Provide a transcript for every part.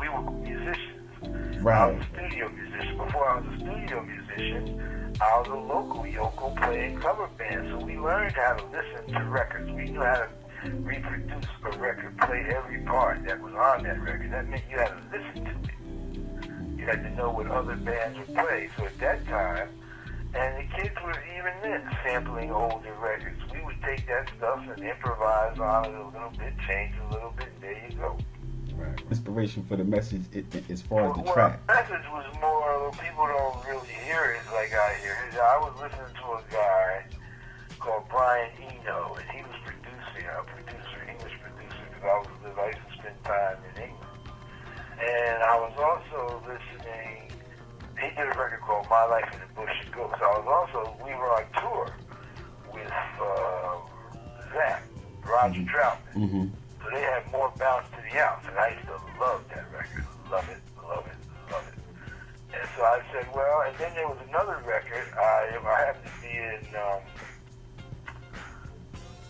we were musicians. Right. I was a studio musician. Before I was a studio musician, I was a local yokel playing cover band. So we learned how to listen to records. We knew how to reproduce a record, play every part that was on that record. That meant you had to listen to it. You had to know what other bands would play. So at that time, and the kids were even then sampling older records. We would take that stuff and improvise on it a little bit, change a little bit, and there you go. Right. Inspiration for the message as far as the track. The message was more, people don't really hear it like I hear it. I was listening to a guy called Brian Eno, and he was producing, English producer, because I used to spend time in England. And I was also listening, he did a record called My Life in the Bush and Ghosts. We were on tour with Zapp, Roger Troutman. Mm-hmm. So they had more bounce to the ounce, and I used to love that record. Love it. And so I said, well, and then there was another record. I happened to be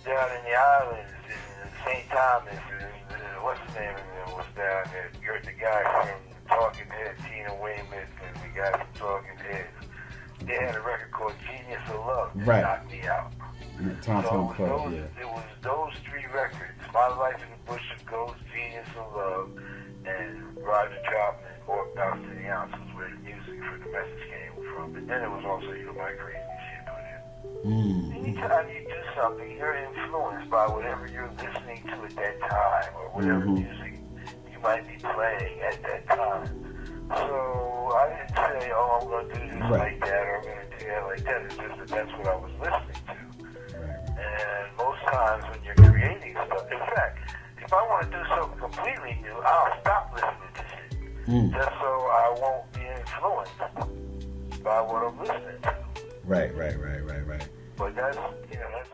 down in the islands in St. Thomas, and what's the name of it was down there? You're the guy from Talking Heads, Tina Weymouth, and the guy from Talking Heads. They had a record called Genius of Love that knocked me out. Tom Club, yeah. It was those three records: My Life in the Bush of Ghosts, Genius of Love, and Roger Troutman, or Bounce to the Ounce was where the music for the message came from. But then it was also My Crazy Shit put in. Anytime you do something, you're influenced by whatever you're listening to at that time, or whatever music you might be playing at that time. So I didn't say, oh, I'm going to do this like that, or I'm going to do that like that. It's just that that's what I was listening to. And most times when you're creating stuff, in fact, if I want to do something completely new, I'll stop listening to shit. Just so I won't be influenced by what I'm listening to. Right. But that's, that's